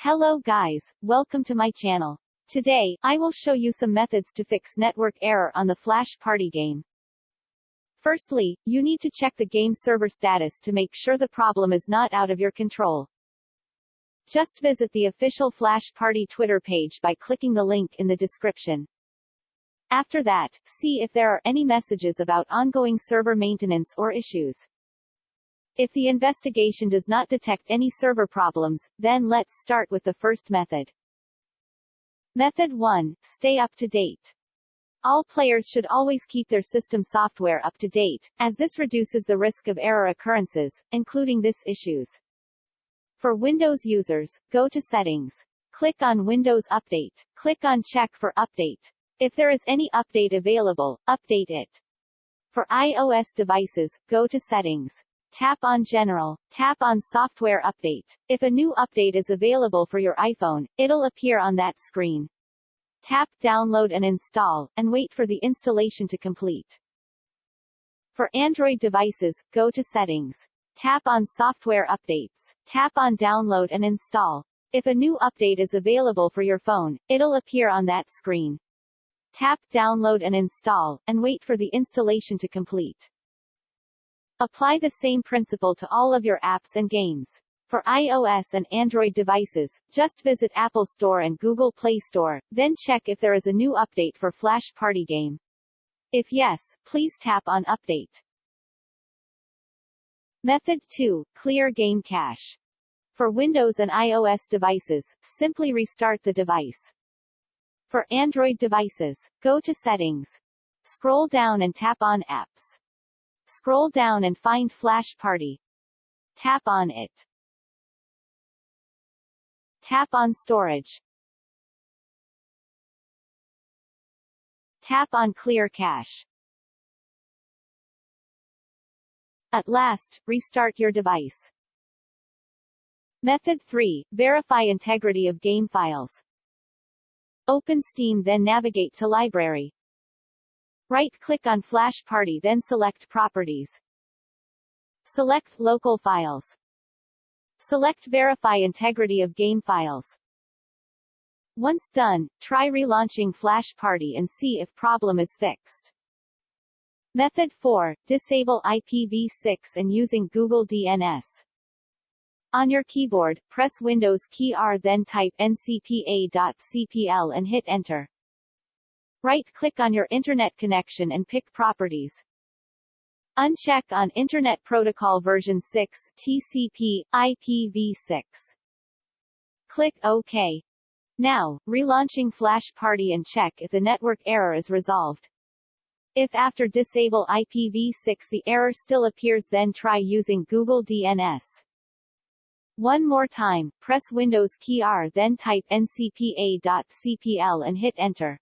Hello guys, welcome to my channel. Today, I will show you some methods to fix network error on the Flash Party game. Firstly, you need to check the game server status to make sure the problem is not out of your control. Just visit the official Flash Party Twitter page by clicking the link in the description. After that, see if there are any messages about ongoing server maintenance or issues. If the investigation does not detect any server problems, then let's start with the first method. Method 1. Stay up to date. All players should always keep their system software up to date, as this reduces the risk of error occurrences, including these issues. For Windows users, go to Settings. Click on Windows Update. Click on Check for Update. If there is any update available, update it. For iOS devices, go to Settings. Tap on General. Tap on Software Update. If a new update is available for your iPhone, it'll appear on that screen. Tap Download and Install, and wait for the installation to complete. For Android devices, go to Settings. Tap on Software Updates. Tap on Download and Install. If a new update is available for your phone, it'll appear on that screen. Tap Download and Install, and wait for the installation to complete. Apply the same principle to all of your apps and games. For iOS and Android devices, just visit Apple Store and Google Play Store, then check if there is a new update for Flash Party game. If yes, please tap on Update. Method 2. Clear game cache. For Windows and iOS devices, simply restart the device. For Android devices, go to Settings. Scroll down and tap on Apps. Scroll down and find Flash Party. Tap on it. Tap on Storage. Tap on Clear Cache. At last, restart your device. Method 3. Verify integrity of game files. Open Steam, then navigate to Library. Right-click on Flash Party, then select Properties. Select Local Files. Select Verify integrity of game files. Once done, try relaunching Flash Party and see if problem is fixed. Method 4. Disable IPv6 and using Google DNS. On your keyboard, press Windows key R, then type ncpa.cpl and hit Enter. Right-click on your Internet connection and pick Properties. Uncheck on Internet Protocol version 6 TCP, IPv6. Click OK. Now, relaunching Flash Party and check if the network error is resolved. If after disable IPv6 the error still appears, then try using Google DNS. One more time, press Windows key R, then type ncpa.cpl and hit Enter.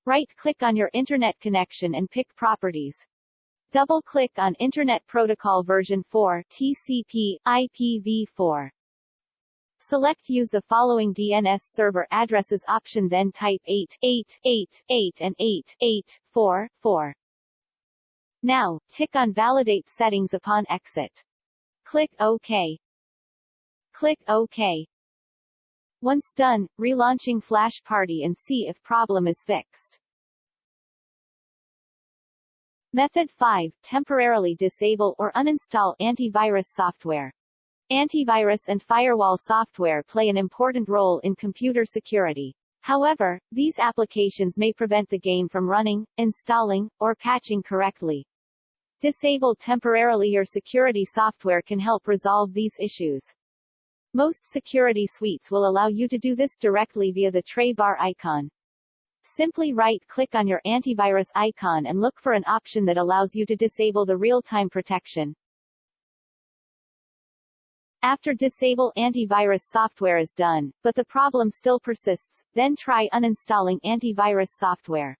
Right-click on your Internet connection and pick Properties. Double-click on Internet Protocol version 4 TCP, IPv4. Select Use the following DNS server addresses option, then type 8.8.8.8 and 8.8.4.4. Now, tick on Validate Settings upon exit. Click OK. Click OK. Once done, relaunching Flash Party and see if problem is fixed. Method 5. Temporarily disable or uninstall antivirus software. Antivirus and firewall software play an important role in computer security. However, these applications may prevent the game from running, installing, or patching correctly. Disable temporarily your security software can help resolve these issues. Most security suites will allow you to do this directly via the tray bar icon. Simply right-click on your antivirus icon and look for an option that allows you to disable the real-time protection. After disable antivirus software is done, but the problem still persists, then try uninstalling antivirus software.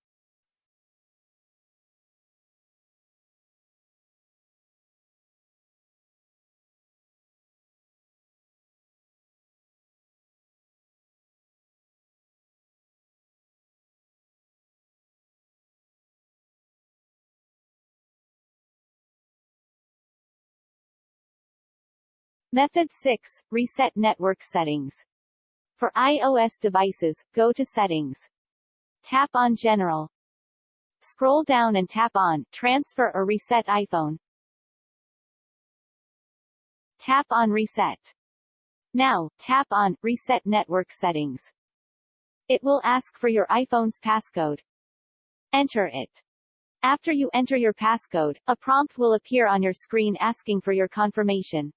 Method 6. Reset network settings. For iOS devices, go to Settings. Tap on General. Scroll down and tap on Transfer or Reset iPhone. Tap on Reset. Now, tap on Reset Network Settings. It will ask for your iPhone's passcode. Enter it. After you enter your passcode, a prompt will appear on your screen asking for your confirmation.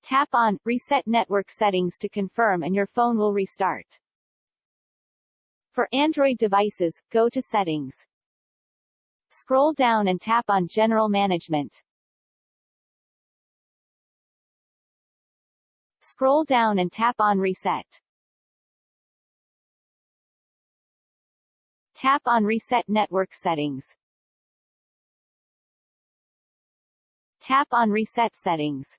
Tap on Reset Network Settings to confirm and your phone will restart. For Android devices, go to Settings. Scroll down and tap on General Management. Scroll down and tap on Reset. Tap on Reset Network Settings. Tap on Reset Settings.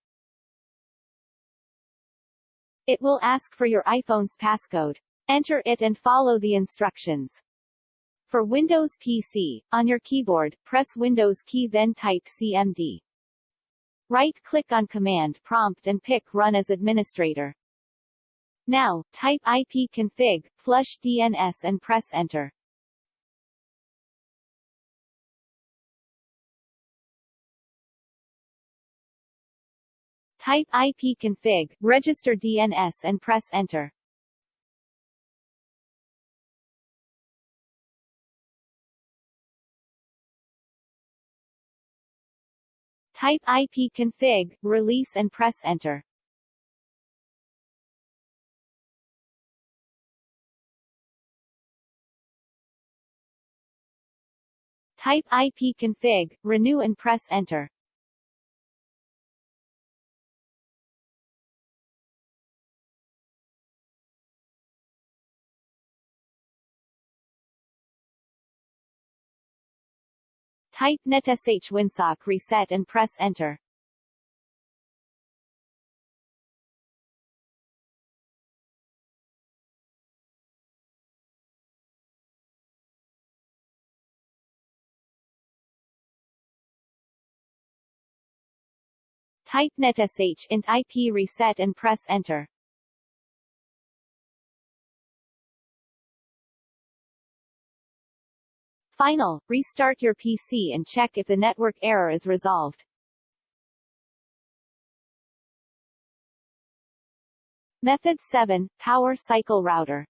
It will ask for your iPhone's passcode. Enter it and follow the instructions. For Windows PC, on your keyboard, press Windows key then type CMD. Right-click on Command Prompt and pick Run as Administrator. Now, type ipconfig, flush DNS and press Enter. Type ipconfig, register DNS and press Enter. Type ipconfig, release and press Enter. Type ipconfig, renew and press Enter. Type netsh winsock reset and press Enter. Type netsh int IP reset and press Enter. Final, restart your PC and check if the network error is resolved. Method 7, Power Cycle Router.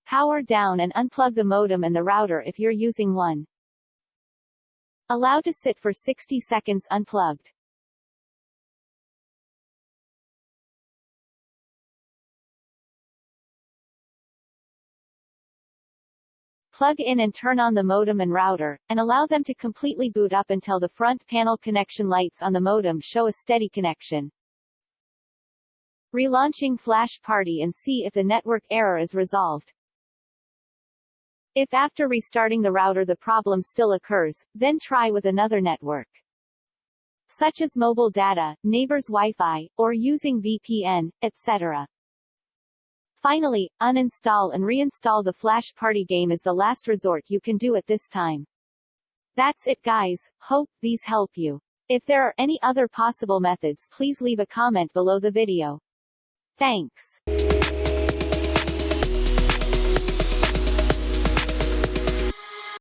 Power down and unplug the modem and the router if you're using one. Allow to sit for 60 seconds unplugged. Plug in and turn on the modem and router, and allow them to completely boot up until the front panel connection lights on the modem show a steady connection. Relaunching Flash Party and see if the network error is resolved. If after restarting the router the problem still occurs, then try with another network, such as mobile data, neighbor's Wi-Fi, or using VPN, etc. Finally, uninstall and reinstall the Flash Party game is the last resort you can do at this time. That's it guys, hope these help you. If there are any other possible methods please leave a comment below the video. Thanks.